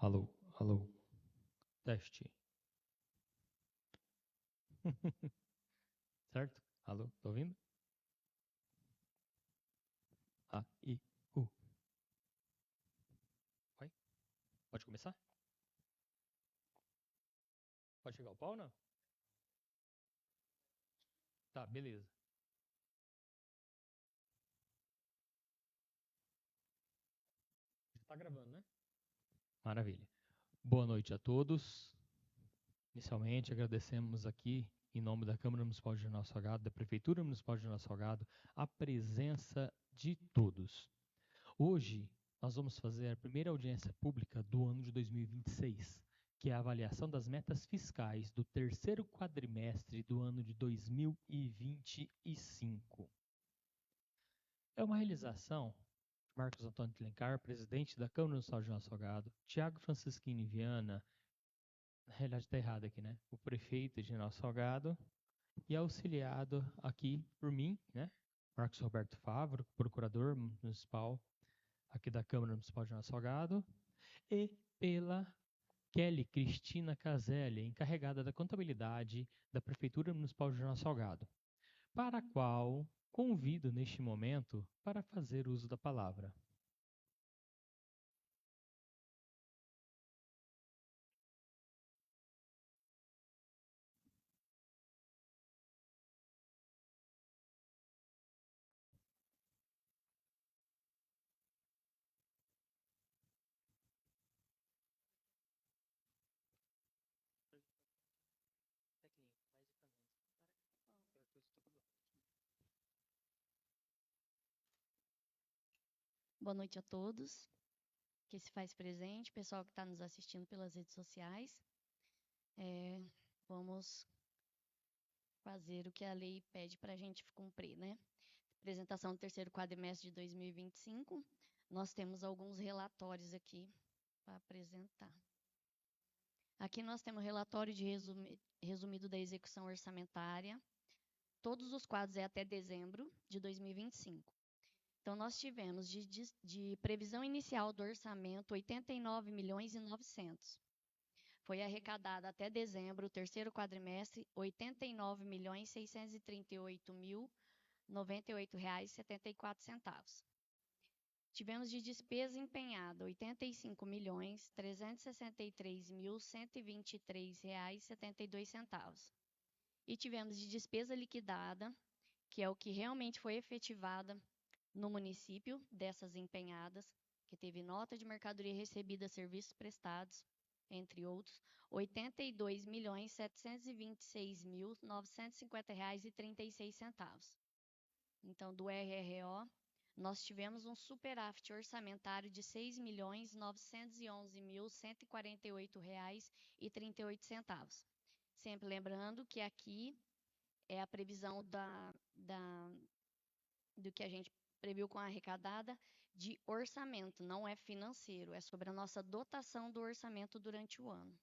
Alô, alô. Teste. Certo? Alô, tá ouvindo? A, I, U. Vai? Pode começar? Pode chegar o pau, não? Tá, beleza. Já tá gravando, né? Maravilha. Boa noite a todos. Inicialmente, agradecemos aqui, em nome da Câmara Municipal de General Salgado, da Prefeitura Municipal de General Salgado, a presença de todos. Hoje, nós vamos fazer a primeira audiência pública do ano de 2026, que é a avaliação das metas fiscais do terceiro quadrimestre do ano de 2025. É uma realização de Marcos Antônio Tlencar, presidente da Câmara Municipal de General Salgado, Tiago Francisquini Viana, na realidade está errado aqui, né? O prefeito de General Salgado, e auxiliado aqui por mim, né? Marcos Roberto Favro, procurador municipal aqui da Câmara Municipal de General Salgado, e pela Kelly Cristina Caselli, encarregada da contabilidade da Prefeitura Municipal de General Salgado, para a qual convido neste momento para fazer uso da palavra. Boa noite a todos que se faz presente, pessoal que está nos assistindo pelas redes sociais. Vamos fazer o que a lei pede para a gente cumprir, né? Apresentação do terceiro quadrimestre de 2025. Nós temos alguns relatórios aqui para apresentar. Aqui nós temos o relatório de resumido da execução orçamentária. Todos os quadros é até dezembro de 2025. Então, nós tivemos de previsão inicial do orçamento 89.900.000. Foi arrecadado até dezembro, o terceiro quadrimestre, 89.638.098,74. Tivemos de despesa empenhada 85.363.123,72. E tivemos de despesa liquidada, que é o que realmente foi efetivada no município dessas empenhadas, que teve nota de mercadoria recebida, serviços prestados, entre outros, R$ 82.726.950,36. Então, do RRO, nós tivemos um superávit orçamentário de R$ 6.911.148,38. Sempre lembrando que aqui é a previsão do que a gente previu com a arrecadada de orçamento, não é financeiro, é sobre a nossa dotação do orçamento durante o ano.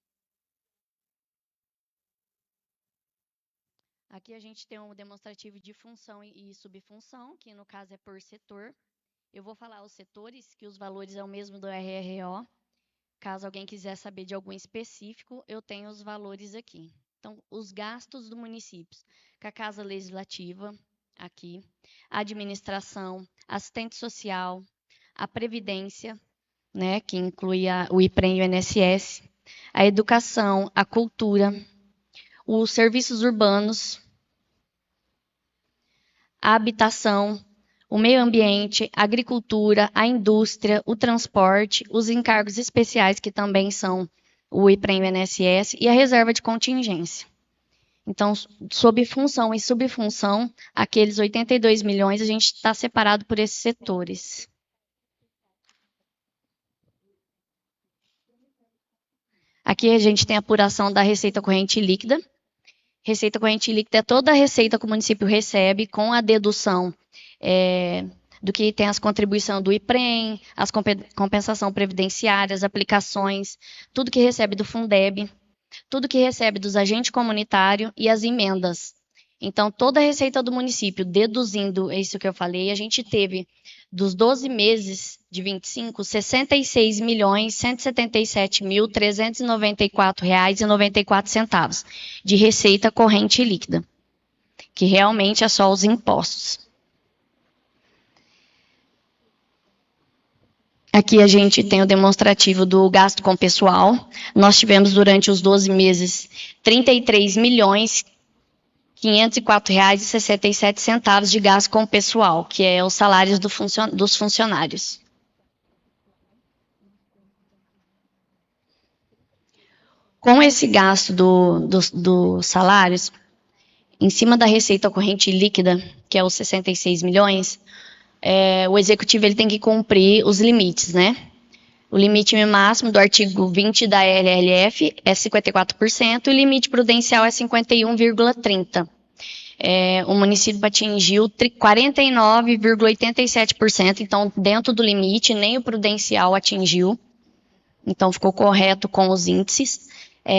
Aqui a gente tem um demonstrativo de função e subfunção, que no caso é por setor. Eu vou falar os setores, que os valores é o mesmo do RRO. Caso alguém quiser saber de algum específico, eu tenho os valores aqui. Então, os gastos do município, com a Casa Legislativa, aqui, a administração, assistente social, a previdência, né, que inclui o IPREM e o INSS, a educação, a cultura, os serviços urbanos, a habitação, o meio ambiente, a agricultura, a indústria, o transporte, os encargos especiais, que também são o IPREM e o INSS, e a reserva de contingência. Então, sob função e subfunção, aqueles 82 milhões, a gente está separado por esses setores. Aqui a gente tem a apuração da receita corrente líquida. Receita corrente líquida é toda a receita que o município recebe com a dedução do que tem as contribuições do IPREM, as compensação previdenciária, as aplicações, tudo que recebe do Fundeb, tudo que recebe dos agentes comunitários e as emendas. Então, toda a receita do município, deduzindo isso que eu falei, a gente teve, dos 12 meses de 25, R$ 66.177.394,94 de receita corrente líquida, que realmente é só os impostos. Aqui a gente tem o demonstrativo do gasto com pessoal. Nós tivemos durante os 12 meses R$ 33.504,67 de gasto com pessoal, que é os salários dos funcionários. Com esse gasto dos salários, em cima da receita corrente líquida, que é os 66 milhões, o executivo ele tem que cumprir os limites, né? O limite máximo do artigo 20 da LLF é 54% e o limite prudencial é 51,30%. O município atingiu 49,87%, então dentro do limite, nem o prudencial atingiu. Então ficou correto com os índices.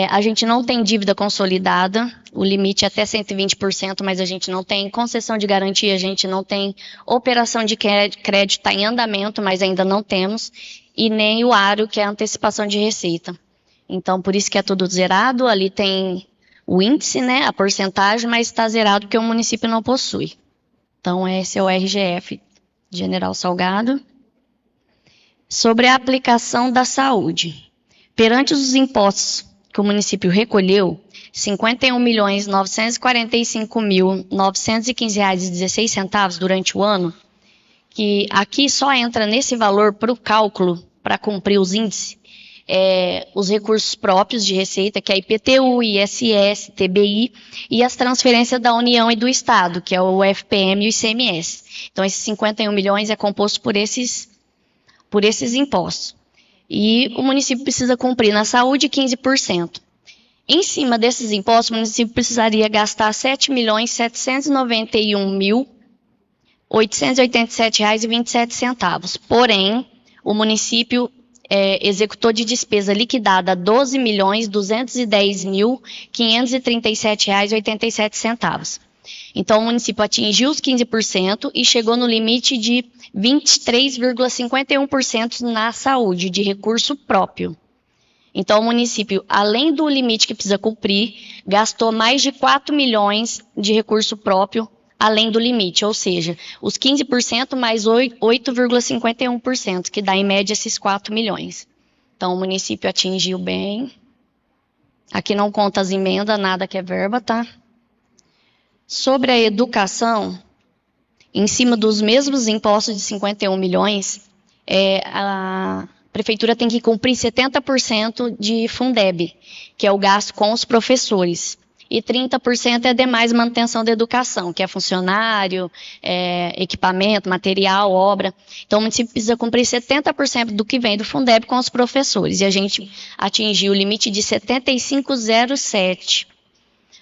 A gente não tem dívida consolidada, o limite é até 120%, mas a gente não tem concessão de garantia, a gente não tem operação de crédito, está em andamento, mas ainda não temos, e nem o ARO, que é a antecipação de receita. Então, por isso que é tudo zerado, ali tem o índice, né, a porcentagem, mas está zerado porque o município não possui. Então, esse é o RGF General Salgado. Sobre a aplicação da saúde. Perante os impostos que o município recolheu, R$ 51.945.915,16 durante o ano, que aqui só entra nesse valor para o cálculo, para cumprir os índices, os recursos próprios de receita, que é IPTU, ISS, TBI, e as transferências da União e do Estado, que é o FPM e o ICMS. Então, esses 51 milhões é composto por esses impostos. E o município precisa cumprir na saúde 15%. Em cima desses impostos, o município precisaria gastar R$ 7.791.887,27. Porém, o município executou de despesa liquidada R$ 12.210.537,87. Então, o município atingiu os 15% e chegou no limite de 23,51% na saúde, de recurso próprio. Então, o município, além do limite que precisa cumprir, gastou mais de 4 milhões de recurso próprio, além do limite, ou seja, os 15% mais 8,51%, que dá em média esses 4 milhões. Então, o município atingiu bem. Aqui não conta as emendas, nada que é verba, tá? Sobre a educação, em cima dos mesmos impostos de 51 milhões, a prefeitura tem que cumprir 70% de Fundeb, que é o gasto com os professores. E 30% é demais manutenção da educação, que é funcionário, equipamento, material, obra. Então, o município precisa cumprir 70% do que vem do Fundeb com os professores. E a gente atingiu o limite de 75,07%.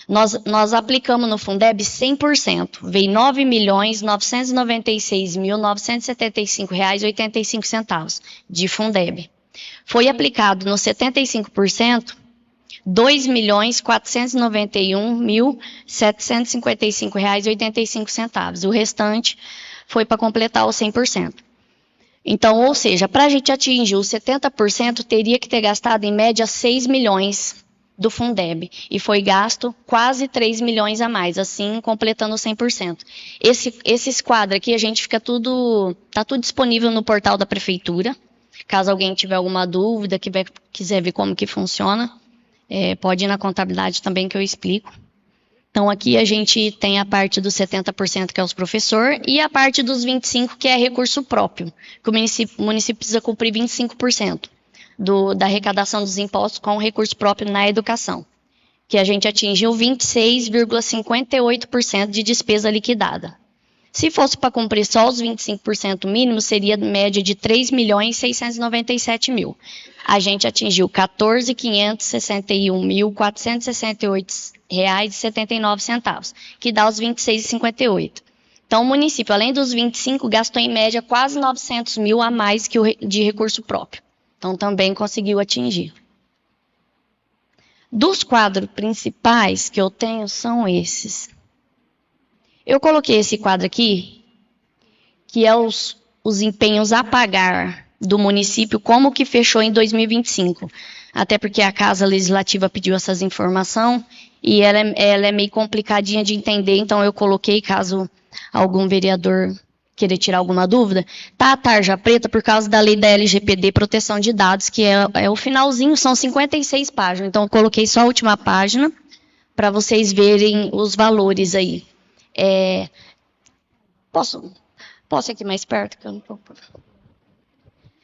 Nós aplicamos no Fundeb 100%, veio R$ 9.996.975,85 de Fundeb. Foi aplicado no 75%, R$ 2.491.755,85. O restante foi para completar os 100%. Então, ou seja, para a gente atingir os 70%, teria que ter gastado em média 6 milhões do Fundeb, e foi gasto quase 3 milhões a mais, assim, completando 100%. Esses quadros aqui, a gente fica tá tudo disponível no portal da prefeitura, caso alguém tiver alguma dúvida, quiser ver como que funciona, pode ir na contabilidade também que eu explico. Então, aqui a gente tem a parte dos 70%, que é os professores, e a parte dos 25%, que é recurso próprio, que o município precisa cumprir 25%. Da arrecadação dos impostos com recurso próprio na educação, que a gente atingiu 26,58% de despesa liquidada. Se fosse para cumprir só os 25% mínimos, seria média de R$ 3.697.000. A gente atingiu R$ 14.561.468,79, que dá os 26,58%. Então, o município, além dos 25%, gastou em média quase 900 mil a mais que de recurso próprio. Então, também conseguiu atingir. Dos quadros principais que eu tenho são esses. Eu coloquei esse quadro aqui, que é os empenhos a pagar do município, como que fechou em 2025. Até porque a Casa Legislativa pediu essas informações e ela é meio complicadinha de entender, então eu coloquei, caso algum vereador querer tirar alguma dúvida, tá a tarja preta por causa da lei da LGPD, proteção de dados, que é o finalzinho, são 56 páginas, então eu coloquei só a última página, para vocês verem os valores aí. Posso ir aqui mais perto?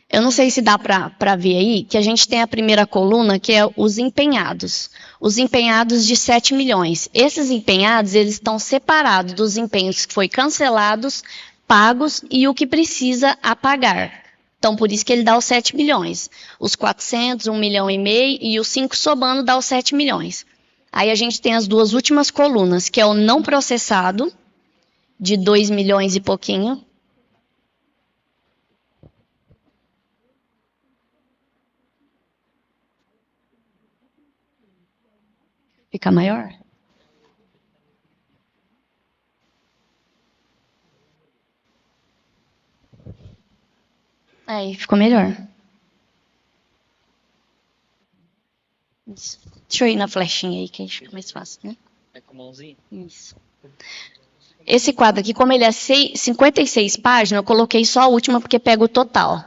Eu não sei se dá para ver aí, que a gente tem a primeira coluna, que é os empenhados. Os empenhados de 7 milhões. Esses empenhados, eles estão separados dos empenhos que foi cancelados, pagos e o que precisa apagar. Então, por isso que ele dá os 7 milhões. Os 400, 1,5 milhão e os 5 somando dá os 7 milhões. Aí a gente tem as duas últimas colunas, que é o não processado, de 2 milhões e pouquinho. Fica maior? Aí, ficou melhor. Isso. Deixa eu ir na flechinha aí, que aí fica mais fácil, né? É com a mãozinha? Isso. Esse quadro aqui, como ele é 56 páginas, eu coloquei só a última porque pega o total.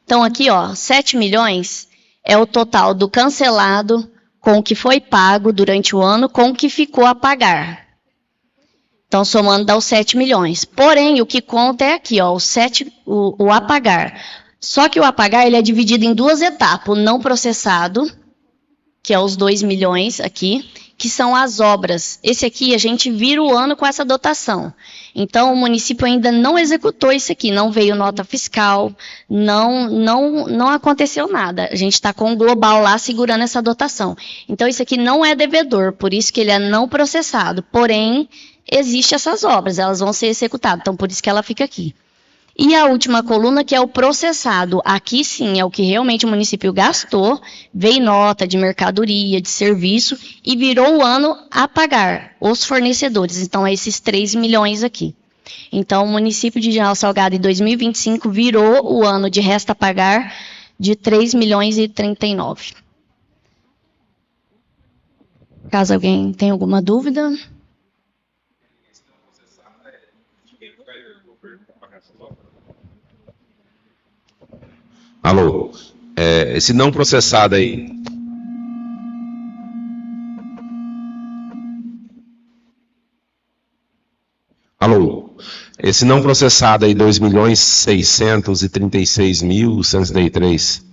Então, aqui, ó, 7 milhões é o total do cancelado com o que foi pago durante o ano, com o que ficou a pagar. Então, somando dá os 7 milhões. Porém, o que conta é aqui, ó, o apagar. Só que o apagar ele é dividido em duas etapas. O não processado, que é os 2 milhões aqui, que são as obras. Esse aqui a gente vira o ano com essa dotação. Então, o município ainda não executou isso aqui, não veio nota fiscal, não aconteceu nada. A gente está com o global lá segurando essa dotação. Então, isso aqui não é devedor, por isso que ele é não processado. Porém, existem essas obras, elas vão ser executadas, então por isso que ela fica aqui. E a última coluna, que é o processado. Aqui sim é o que realmente o município gastou, veio nota de mercadoria, de serviço, e virou o ano a pagar os fornecedores. Então, é esses 3 milhões aqui. Então, o município de General Salgado, em 2025, virou o ano de resta a pagar de 3 milhões e 39. Caso alguém tenha alguma dúvida... Alô, esse não processado aí. Alô, esse não processado aí, 2.636.133,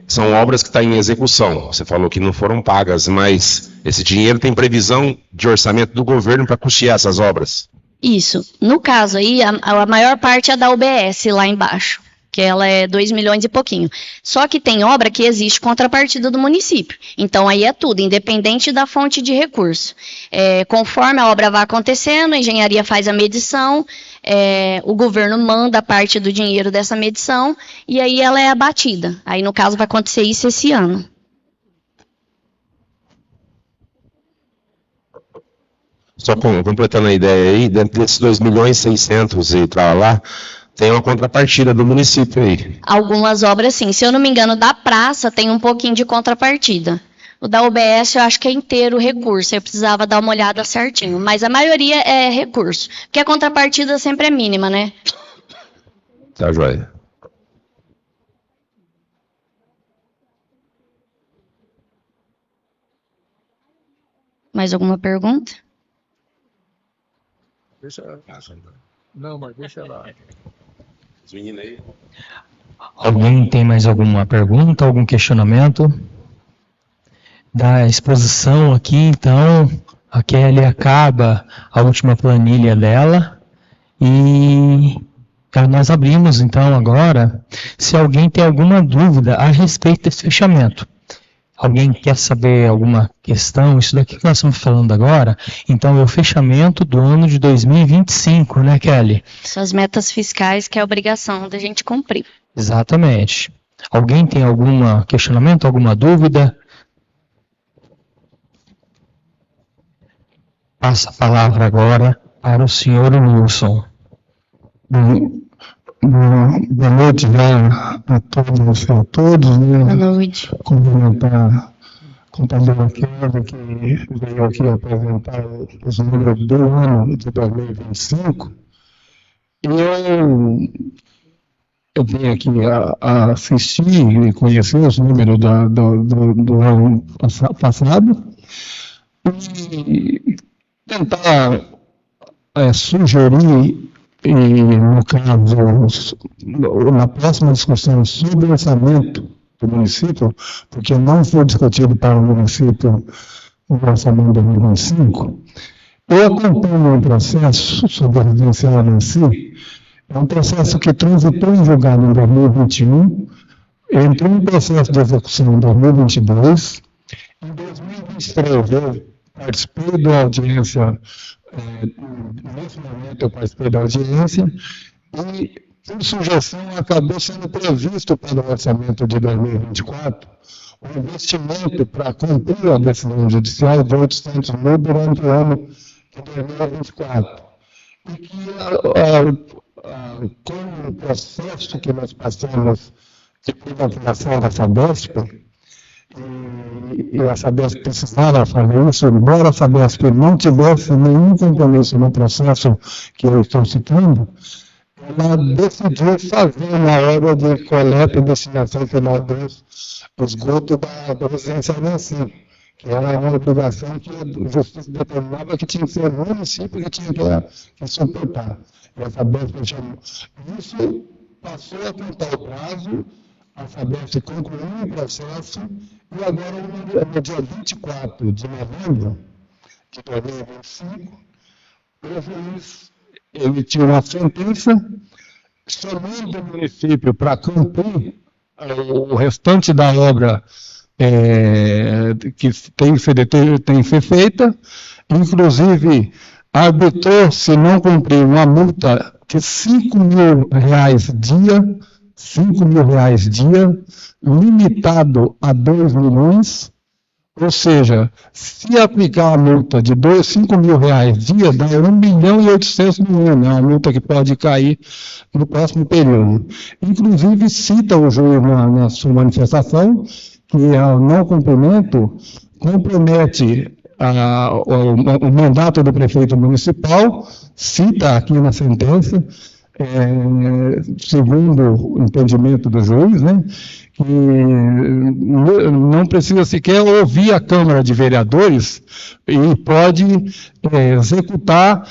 são obras que estão em execução. Você falou que não foram pagas, mas esse dinheiro tem previsão de orçamento do governo para custear essas obras? Isso. No caso aí, a maior parte é da UBS lá embaixo, que ela é 2 milhões e pouquinho. Só que tem obra que existe contrapartida do município. Então, aí é tudo, independente da fonte de recurso. Conforme a obra vai acontecendo, a engenharia faz a medição, o governo manda parte do dinheiro dessa medição, e aí ela é abatida. Aí, no caso, vai acontecer isso esse ano. Só completando a ideia aí, dentro desses 2.600.000 e tal lá, tem uma contrapartida do município aí. Algumas obras, sim. Se eu não me engano, da praça tem um pouquinho de contrapartida. O da UBS eu acho que é inteiro recurso. Eu precisava dar uma olhada certinho. Mas a maioria é recurso. Porque a contrapartida sempre é mínima, né? Tá, joia. Mais alguma pergunta? Não, mas deixa lá. Alguém tem mais alguma pergunta, algum questionamento? Da exposição aqui, então, a Kelly acaba a última planilha dela e nós abrimos, então, agora, se alguém tem alguma dúvida a respeito desse fechamento. Alguém quer saber alguma questão? Isso daqui que nós estamos falando agora, então é o fechamento do ano de 2025, né, Kelly? São as metas fiscais que é a obrigação da gente cumprir. Exatamente. Alguém tem algum questionamento, alguma dúvida? Passa a palavra agora Para o senhor Wilson. Boa noite a todos e a todos. Boa noite. Cumprimentar a contadora Kelly, que veio aqui apresentar os números do ano de 2025. E eu venho aqui a assistir e conhecer os números do ano passado e tentar sugerir, e no caso, na próxima discussão sobre o orçamento do município, porque não foi discutido para o município o orçamento de 2025, eu acompanho um processo sobre o residencial em si. É um processo que transitou em julgado em 2021, entrou em processo de execução em 2022. Em 2023, eu participei da audiência, nesse momento eu participei da audiência, e, por sugestão, acabou sendo previsto para o orçamento de 2024 um investimento para cumprir a decisão judicial de 800 mil durante o ano de 2024. E que, com o processo que nós passamos de privatização da Sabesp, e a Sabesp precisava fazer isso, embora a Sabesp não tivesse nenhum compromisso no processo que eu estou citando, ela decidiu fazer na hora de coleta e destinação final dos esgotos da residência Nancy, que era uma obrigação que a Justiça determinava que tinha que ser o município que tinha que suportar. E a Sabesp chamou. Isso passou a contar o prazo, a Sabesp concluiu o processo, e agora, no dia 24 de novembro de 2025, o juiz emitiu uma sentença chamando o município para cumprir o restante da obra que tem que ser feita, inclusive arbitrou, se não cumprir, uma multa de R$5.000 dia, R$5.000 dia, limitado a 2 milhões, ou seja, se aplicar a multa de R$5.000 dia, dá 1.800.000, é uma multa que pode cair no próximo período. Inclusive, cita o juiz na sua manifestação que o não cumprimento compromete o mandato do prefeito municipal, cita aqui na sentença, segundo o entendimento do juiz, né, que não precisa sequer ouvir a Câmara de Vereadores e pode executar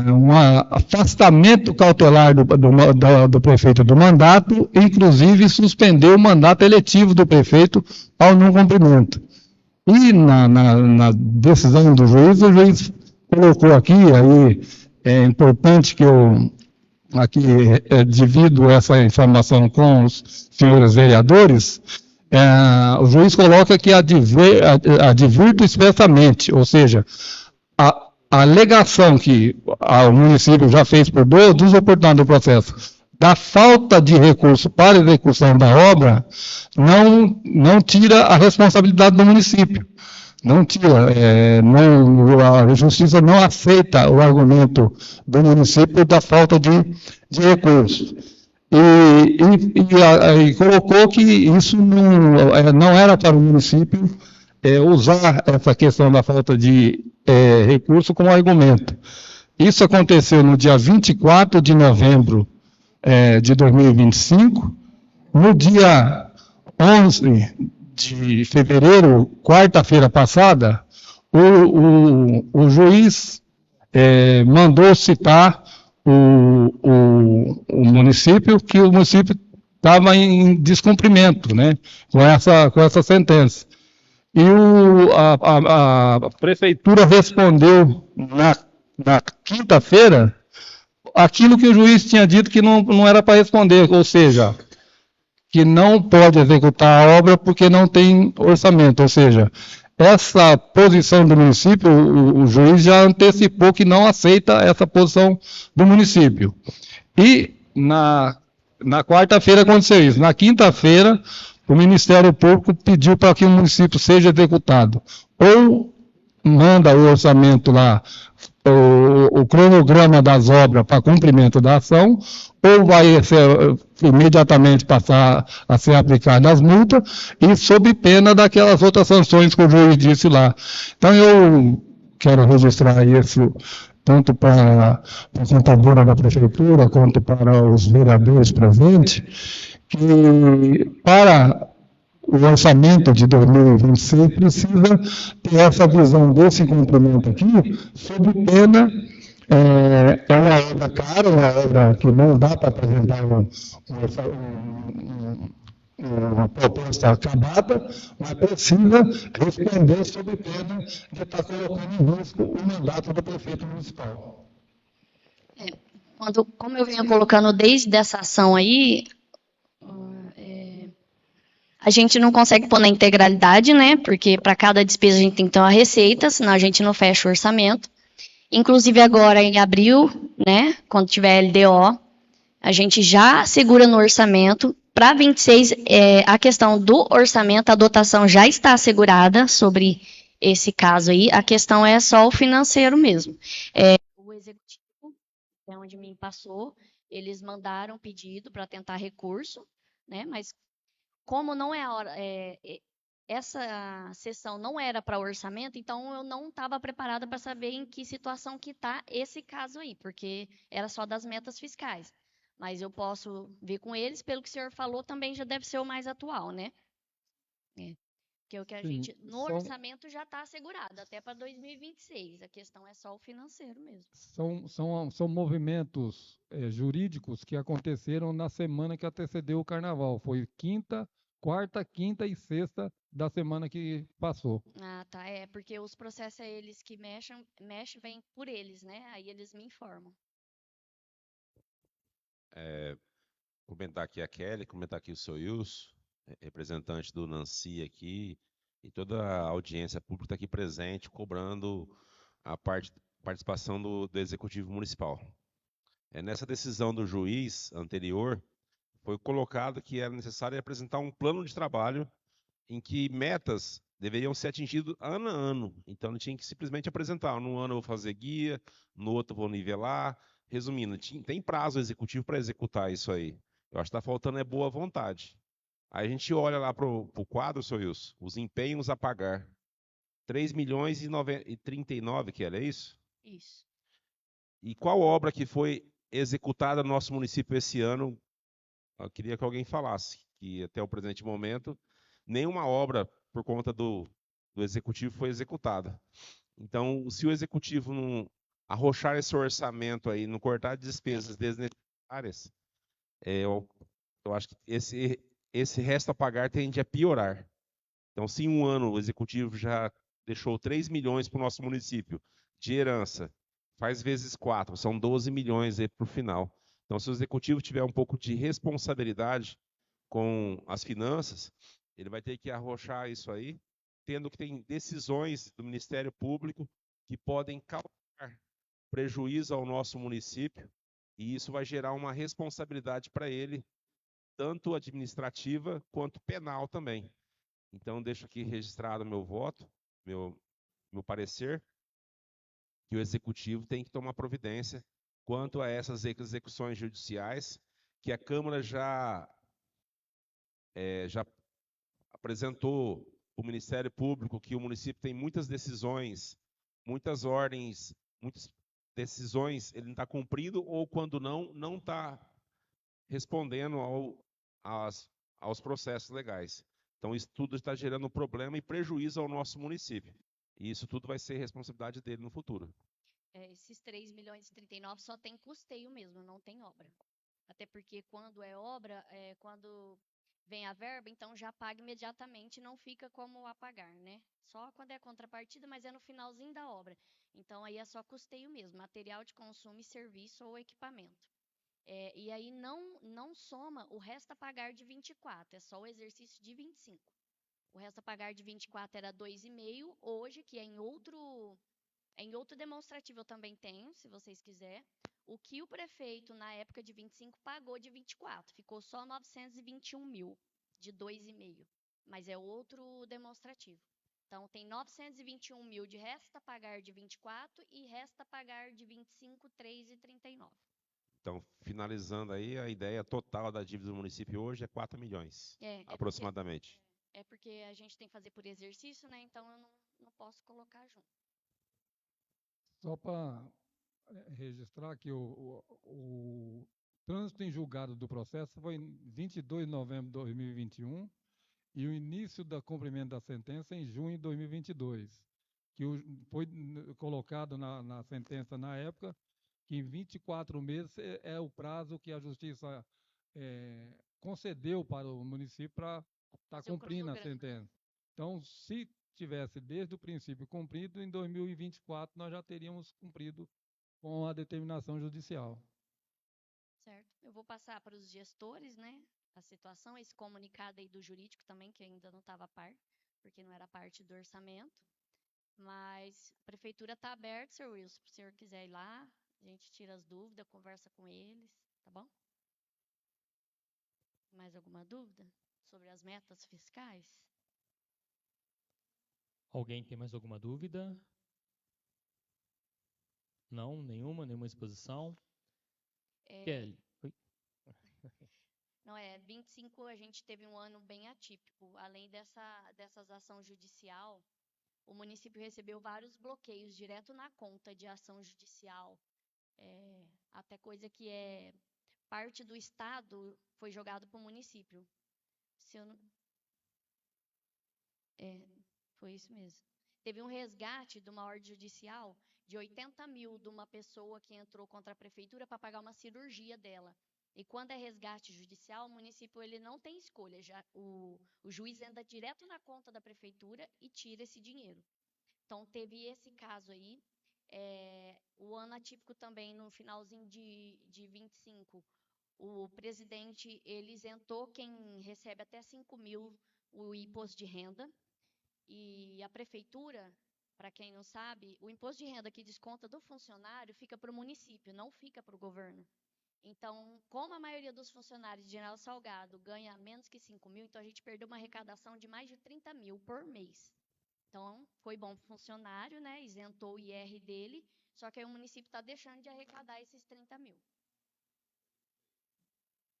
um afastamento cautelar do prefeito do mandato, inclusive suspender o mandato eletivo do prefeito ao não cumprimento. E na decisão do juiz, o juiz colocou aqui, aí é importante que eu aqui divido essa informação com os senhores vereadores, o juiz coloca que advirto expressamente, ou seja, a alegação que o município já fez por duas oportunidades do processo, da falta de recurso para execução da obra, não tira a responsabilidade do município. Não tira, a Justiça não aceita o argumento do município da falta de recursos. E colocou que isso não era para o município usar essa questão da falta de recurso como argumento. Isso aconteceu no dia 24 de novembro de 2025. No dia 11 de fevereiro, quarta-feira passada, o juiz mandou citar o município, que o município estava em descumprimento, né, com essa sentença. E a prefeitura respondeu na quinta-feira aquilo que o juiz tinha dito que não era para responder, ou seja, que não pode executar a obra porque não tem orçamento, ou seja, essa posição do município, o juiz já antecipou que não aceita essa posição do município. E na quarta-feira aconteceu isso. Na quinta-feira, o Ministério Público pediu para que o município seja executado. Ou manda o orçamento lá o cronograma das obras para cumprimento da ação, ou vai ser, imediatamente passar a ser aplicada as multas, e sob pena daquelas outras sanções que o juiz disse lá. Então, eu quero registrar isso tanto para a contadora da prefeitura, quanto para os vereadores presentes, que para o orçamento de 2026 precisa ter essa visão desse cumprimento aqui, sob pena, é uma obra cara, uma obra que não dá para apresentar uma proposta acabada, mas precisa responder sob pena de estar colocando em risco o mandato do prefeito municipal. Como eu venho colocando desde essa ação aí, a gente não consegue pôr na integralidade, né? Porque para cada despesa a gente tem que ter uma receita, senão a gente não fecha o orçamento. Inclusive agora em abril, né? Quando tiver LDO, a gente já segura no orçamento. Para 26, a questão do orçamento, a dotação já está assegurada sobre esse caso aí. A questão é só o financeiro mesmo. O executivo, onde me passou, eles mandaram pedido para tentar recurso, né? Mas como não é a hora, essa sessão não era para orçamento, então eu não estava preparada para saber em que situação que está esse caso aí, porque era só das metas fiscais. Mas eu posso ver com eles, pelo que o senhor falou, também já deve ser o mais atual, né? Porque o que a gente, no orçamento já está assegurado, até para 2026. A questão é só o financeiro mesmo. São movimentos jurídicos que aconteceram na semana que antecedeu o carnaval. Foi quarta, quinta e sexta da semana que passou. Ah, tá. Porque os processos eles que mexem, vêm por eles, né? Aí eles me informam. Comentar aqui a Kelly, comentar aqui o seu Wilson, representante do Nancy aqui, e toda a audiência pública aqui presente, cobrando a participação do Executivo Municipal. Nessa decisão do juiz anterior, foi colocado que era necessário apresentar um plano de trabalho em que metas deveriam ser atingidas ano a ano. Então, ele tinha que simplesmente apresentar. No ano eu vou fazer guia, no outro eu vou nivelar. Resumindo, tem prazo executivo para executar isso aí. Eu acho que está faltando boa vontade. Aí a gente olha lá para o quadro, seu Wilson, os empenhos a pagar. 3.039.000, que é isso? Isso. E qual obra que foi executada no nosso município esse ano? Eu queria que alguém falasse, que até o presente momento, nenhuma obra, por conta do executivo, foi executada. Então, se o executivo não arrochar esse orçamento aí, não cortar despesas desnecessárias, eu acho que esse resto a pagar tende a piorar. Então, se em um ano o executivo já deixou 3 milhões para o nosso município de herança, faz vezes 4, são 12 milhões aí para o final. Então, se o executivo tiver um pouco de responsabilidade com as finanças, ele vai ter que arrochar isso aí, tendo que tem decisões do Ministério Público que podem causar prejuízo ao nosso município, e isso vai gerar uma responsabilidade para ele, tanto administrativa quanto penal também. Então, deixo aqui registrado meu voto, meu parecer, que o Executivo tem que tomar providência quanto a essas execuções judiciais, que a Câmara já apresentou o Ministério Público que o município tem muitas decisões, muitas ordens, muitas decisões, ele não está cumprindo, ou quando não está respondendo aos processos legais. Então, isso tudo está gerando problema e prejuízo ao nosso município. E isso tudo vai ser responsabilidade dele no futuro. Esses 3.039 só tem custeio mesmo, não tem obra. Até porque quando é obra, quando vem a verba, então já paga imediatamente, não fica como a pagar, né? Só quando é contrapartida, mas é no finalzinho da obra. Então aí é só custeio mesmo, material de consumo e serviço ou equipamento. E aí não soma o resto a pagar de 24, é só o exercício de 25. O resto a pagar de 24 era 2,5, hoje, que é em outro demonstrativo eu também tenho, se vocês quiserem. O que o prefeito, na época de 25, pagou de 24. Ficou só 921 mil, de 2,5. Mas é outro demonstrativo. Então, tem 921 mil de resta a pagar de 24 e resta a pagar de 25, 3 e 39. Então, finalizando aí, a ideia total da dívida do município hoje é 4 milhões, aproximadamente. É porque a gente tem que fazer por exercício, né? Então, eu não posso colocar junto. Só para registrar que o trânsito em julgado do processo foi em 22 de novembro de 2021 e o início do cumprimento da sentença em junho de 2022, que foi colocado na sentença na época que em 24 meses é o prazo que a Justiça concedeu para o município para estar cumprindo a sentença. Então, se tivesse desde o princípio cumprido, em 2024 nós já teríamos cumprido com a determinação judicial. Certo. Eu vou passar para os gestores, né, a situação, esse comunicado aí do jurídico também, que ainda não estava a par, porque não era parte do orçamento. Mas a prefeitura está aberta, Sr. Wilson, se o senhor quiser ir lá, a gente tira as dúvidas, conversa com eles, tá bom? Mais alguma dúvida sobre as metas fiscais? Alguém tem mais alguma dúvida? Não, nenhuma exposição. Kelly. Oi. Não, 25 a gente teve um ano bem atípico. Além dessas ações judicial, o município recebeu vários bloqueios direto na conta de ação judicial. Até coisa que é parte do Estado foi jogado para o município. Se eu não... Foi isso mesmo. Teve um resgate de uma ordem judicial de 80 mil de uma pessoa que entrou contra a prefeitura para pagar uma cirurgia dela. E quando é resgate judicial, o município ele não tem escolha. O juiz entra direto na conta da prefeitura e tira esse dinheiro. Então, teve esse caso aí. O ano atípico também, no finalzinho de 25, o presidente ele isentou quem recebe até 5 mil o imposto de renda. E a prefeitura, para quem não sabe, o imposto de renda que desconta do funcionário fica para o município, não fica para o governo. Então, como a maioria dos funcionários de General Salgado ganha menos que 5 mil, então a gente perdeu uma arrecadação de mais de 30 mil por mês. Então, foi bom para o funcionário, né? Isentou o IR dele, só que aí o município está deixando de arrecadar esses 30 mil.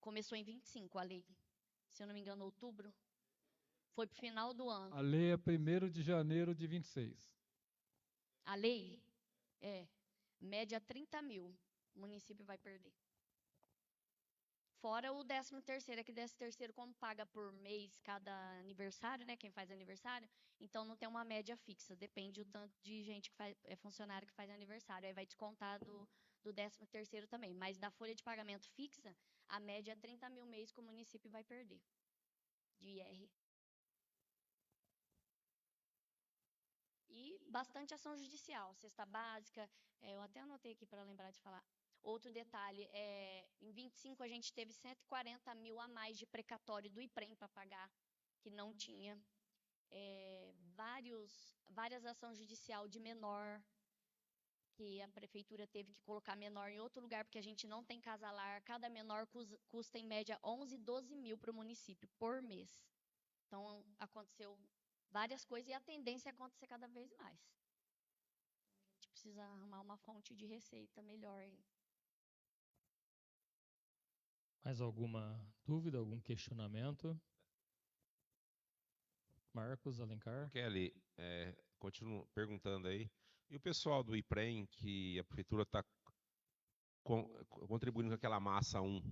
Começou em 25 a lei. Se eu não me engano, outubro. Foi para o final do ano. A lei é 1º de janeiro de 26. A lei? Média 30 mil. O município vai perder. Fora o 13º, que 13º como paga por mês cada aniversário, né? Quem faz aniversário, então não tem uma média fixa. Depende do tanto de gente que é funcionário que faz aniversário. Aí vai descontar do 13º também. Mas da folha de pagamento fixa, a média é 30 mil mês que o município vai perder de IR. E bastante ação judicial, cesta básica, eu até anotei aqui para lembrar de falar. Outro detalhe, em 25 a gente teve 140 mil a mais de precatório do IPREM para pagar, que não tinha. Várias ações judicial de menor, que a prefeitura teve que colocar menor em outro lugar, porque a gente não tem casalar. Cada menor custa em média 11, 12 mil para o município por mês. Então, aconteceu várias coisas e a tendência é acontecer cada vez mais. A gente precisa arrumar uma fonte de receita melhor. Mais alguma dúvida, algum questionamento? Marcos, Alencar? Kelly, continuo perguntando aí. E o pessoal do IPREM, que a prefeitura está contribuindo com aquela massa 1,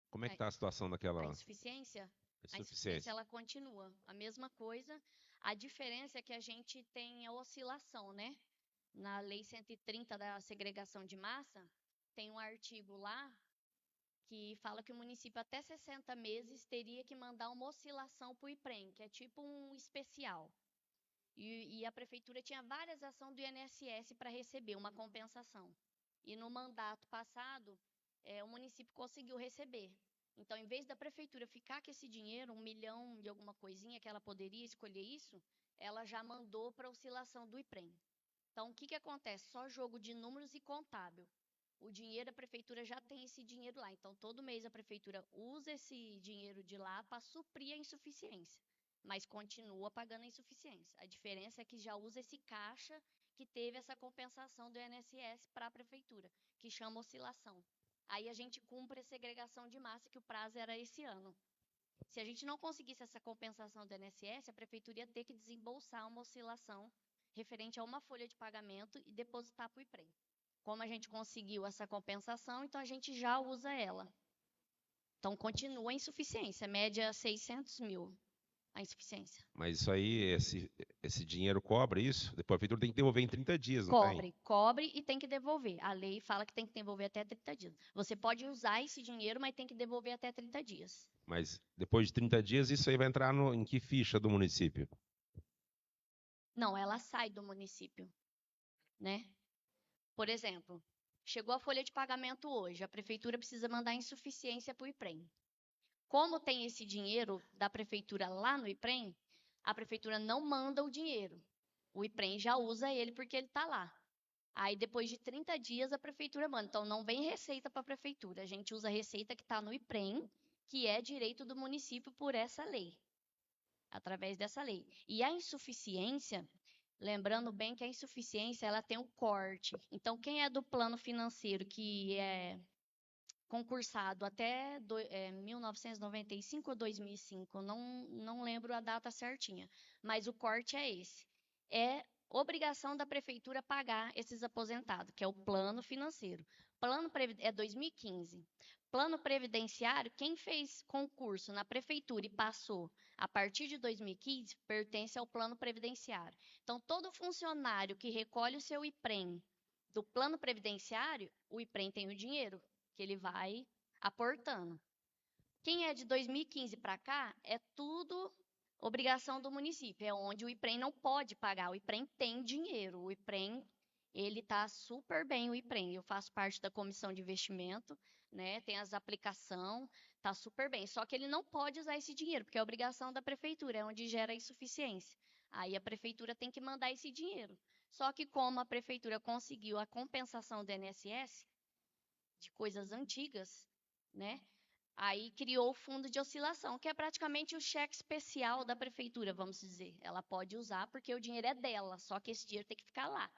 como é que está a situação daquela... A insuficiência? A insuficiência, ela continua. A mesma coisa. A diferença é que a gente tem a oscilação, né? Na Lei 130 da segregação de massa, tem um artigo lá que fala que o município até 60 meses teria que mandar uma oscilação para o IPREM, que é tipo um especial. E a prefeitura tinha várias ações do INSS para receber uma compensação. E no mandato passado, o município conseguiu receber. Então, em vez da prefeitura ficar com esse dinheiro, 1 milhão de alguma coisinha que ela poderia escolher isso, ela já mandou para a oscilação do IPREM. Então, o que acontece? Só jogo de números e contábil. O dinheiro, a prefeitura já tem esse dinheiro lá. Então, todo mês a prefeitura usa esse dinheiro de lá para suprir a insuficiência. mas continua pagando a insuficiência. A diferença é que já usa esse caixa que teve essa compensação do INSS para a prefeitura, que chama oscilação. Aí a gente cumpre a segregação de massa, que o prazo era esse ano. Se a gente não conseguisse essa compensação do INSS, a prefeitura ia ter que desembolsar uma oscilação referente a uma folha de pagamento e depositar para o IPREM. Como a gente conseguiu essa compensação, então a gente já usa ela. Então, continua a insuficiência, média 600 mil a insuficiência. Mas isso aí, esse dinheiro cobre isso? Depois a prefeitura tem que devolver em 30 dias, não tem? Cobre e tem que devolver. A lei fala que tem que devolver até 30 dias. Você pode usar esse dinheiro, mas tem que devolver até 30 dias. Mas depois de 30 dias, isso aí vai entrar em que ficha do município? Não, ela sai do município, né? Por exemplo, chegou a folha de pagamento hoje, a prefeitura precisa mandar insuficiência para o IPREM. Como tem esse dinheiro da prefeitura lá no IPREM, a prefeitura não manda o dinheiro. O IPREM já usa ele porque ele está lá. Aí, depois de 30 dias, a prefeitura manda. Então, não vem receita para a prefeitura. A gente usa a receita que está no IPREM, que é direito do município por essa lei, através dessa lei. E a insuficiência, lembrando bem que a insuficiência ela tem um corte. Então, quem é do plano financeiro que é concursado até 1995 ou 2005, não lembro a data certinha, mas o corte é esse. É obrigação da prefeitura pagar esses aposentados, que é o plano financeiro. É 2015. Plano previdenciário, quem fez concurso na prefeitura e passou a partir de 2015, pertence ao plano previdenciário. Então, todo funcionário que recolhe o seu IPREM do plano previdenciário, o IPREM tem o dinheiro que ele vai aportando. Quem é de 2015 para cá, é tudo obrigação do município, é onde o IPREM não pode pagar. O IPREM tem dinheiro, o IPREM, ele está super bem, o IPREM. Eu faço parte da comissão de investimento, né? Tem as aplicações, está super bem. Só que ele não pode usar esse dinheiro, porque é obrigação da prefeitura, é onde gera insuficiência. Aí a prefeitura tem que mandar esse dinheiro. Só que como a prefeitura conseguiu a compensação do INSS, de coisas antigas, né? Aí criou o fundo de oscilação, que é praticamente o cheque especial da prefeitura, vamos dizer. Ela pode usar porque o dinheiro é dela, só que esse dinheiro tem que ficar lá.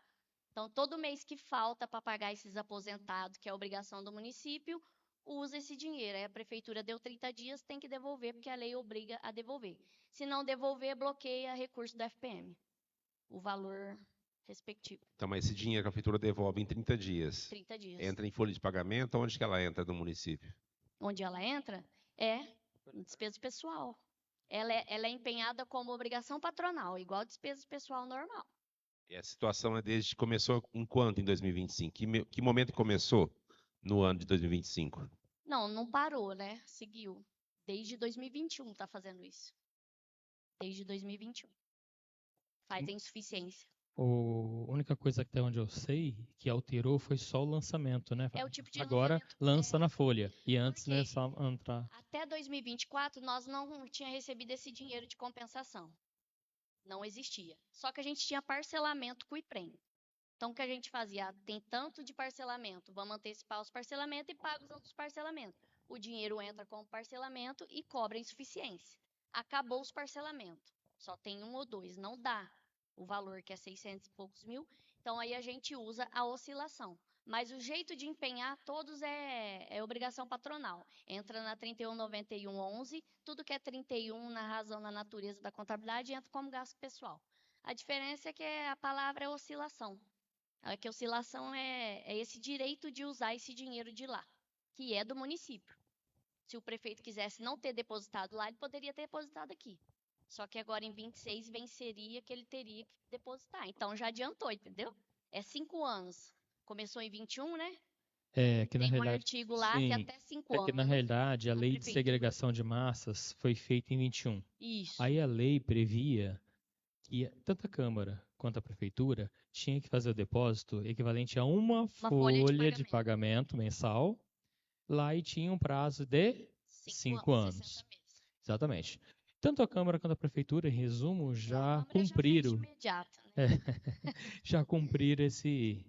Então, todo mês que falta para pagar esses aposentados, que é a obrigação do município, usa esse dinheiro. Aí a prefeitura deu 30 dias, tem que devolver, porque a lei obriga a devolver. Se não devolver, bloqueia recurso do FPM, o valor respectivo. Então, mas esse dinheiro que a prefeitura devolve em 30 dias, 30 dias. entra em folha de pagamento, onde que ela entra do município? Onde ela entra é despesa pessoal. Ela é empenhada como obrigação patronal, igual despesa pessoal normal. E a situação é desde que começou em quanto em 2025? Que momento começou no ano de 2025? Não parou, né? Seguiu. Desde 2021 está fazendo isso. Desde 2021. Faz a insuficiência. A única coisa até onde eu sei que alterou foi só o lançamento, né? É o tipo de Agora lançamento, lança na folha. E antes, quê? né, só entrar. Até 2024, nós não tínhamos recebido esse dinheiro de compensação. Não existia. Só que a gente tinha parcelamento com o IPREM. Então, o que a gente fazia? Tem tanto de parcelamento, vamos antecipar os parcelamentos e paga os outros parcelamentos. O dinheiro entra como parcelamento e cobra a insuficiência. Acabou os parcelamentos. Só tem 1 ou 2, não dá o valor que é 600 e poucos mil. Então, aí a gente usa a oscilação. Mas o jeito de empenhar todos é obrigação patronal. Entra na 319111, tudo que é 31 na razão, na natureza da contabilidade, entra como gasto pessoal. A diferença é que a palavra é oscilação. É que oscilação é esse direito de usar esse dinheiro de lá, que é do município. Se o prefeito quisesse não ter depositado lá, ele poderia ter depositado aqui. Só que agora em 26 venceria que ele teria que depositar. Então já adiantou, entendeu? É 5 anos. Começou em 21, né? É, que na Tem um realidade. artigo lá que Sim, até 5 é anos. que na realidade a na lei de prefeitura. segregação de massas foi feita em 21. Isso. Aí a lei previa que tanto a Câmara quanto a Prefeitura tinha que fazer o depósito equivalente a uma folha de pagamento mensal, lá e tinha um prazo de 5 anos. 60 meses. Exatamente. Tanto a Câmara quanto a Prefeitura, em resumo, já cumpriram, imediato, né? já cumpriram esse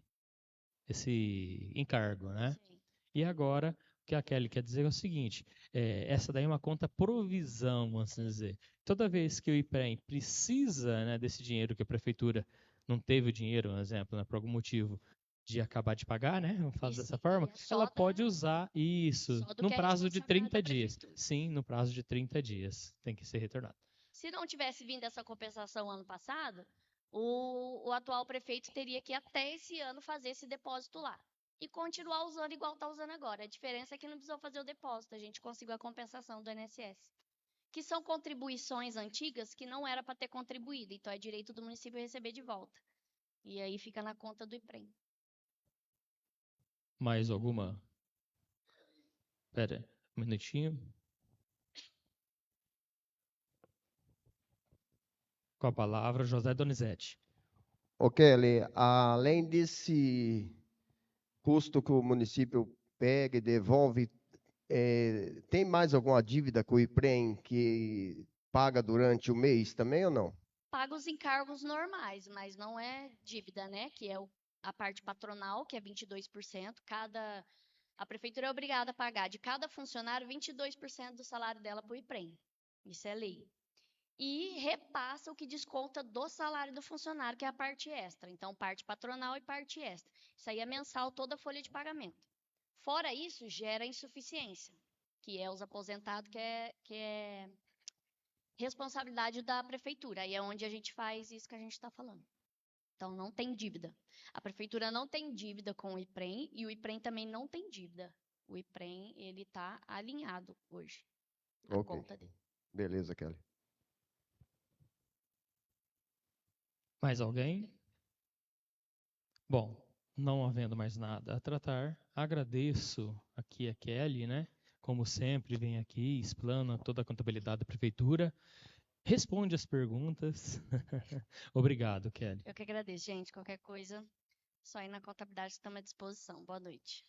encargo, né? Sim. E agora que a Kelly quer dizer é o seguinte, essa daí é uma conta provisão, vamos assim dizer. Toda vez que o IPREM precisa, né, desse dinheiro que a prefeitura não teve o dinheiro, por exemplo, né, por algum motivo de acabar de pagar, né, vamos fazer dessa forma, ela pode usar isso no prazo de 30 dias. Sim, no prazo de 30 dias tem que ser retornado. Se não tivesse vindo essa compensação ano passado, o atual prefeito teria que até esse ano fazer esse depósito lá. E continuar usando igual está usando agora. A diferença é que não precisou fazer o depósito, a gente conseguiu a compensação do INSS. Que são contribuições antigas que não era para ter contribuído, então é direito do município receber de volta. E aí fica na conta do IPREM. Mais alguma? Espera um minutinho. Com a palavra, José Donizete. Ô Kelly, além desse custo que o município pega e devolve, tem mais alguma dívida com o IPREM que paga durante o mês também ou não? Paga os encargos normais, mas não é dívida, né? Que é a parte patronal, que é 22%. A prefeitura é obrigada a pagar de cada funcionário 22% do salário dela para o IPREM. Isso é lei. E repassa o que desconta do salário do funcionário, que é a parte extra. Então, parte patronal e parte extra. Isso aí é mensal, toda a folha de pagamento. Fora isso, gera insuficiência, que é os aposentados, que é responsabilidade da prefeitura. Aí é onde a gente faz isso que a gente está falando. Então, não tem dívida. A prefeitura não tem dívida com o IPREM e o IPREM também não tem dívida. O IPREM, ele está alinhado hoje. A conta dele. Beleza, Kelly. Mais alguém? Bom, não havendo mais nada a tratar, agradeço aqui a Kelly, né? Como sempre, vem aqui, explana toda a contabilidade da prefeitura, responde as perguntas. Obrigado, Kelly. Eu que agradeço, gente. Qualquer coisa, só ir na contabilidade, estamos à disposição. Boa noite.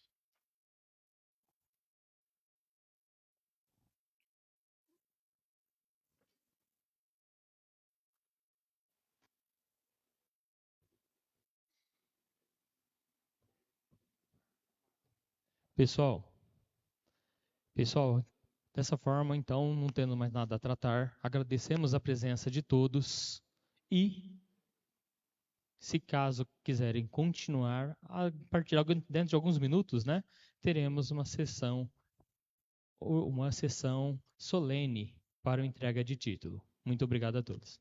Pessoal, dessa forma, então, não tendo mais nada a tratar, agradecemos a presença de todos e, se caso quiserem continuar, dentro de alguns minutos, né, teremos uma sessão solene para a entrega de título. Muito obrigado a todos.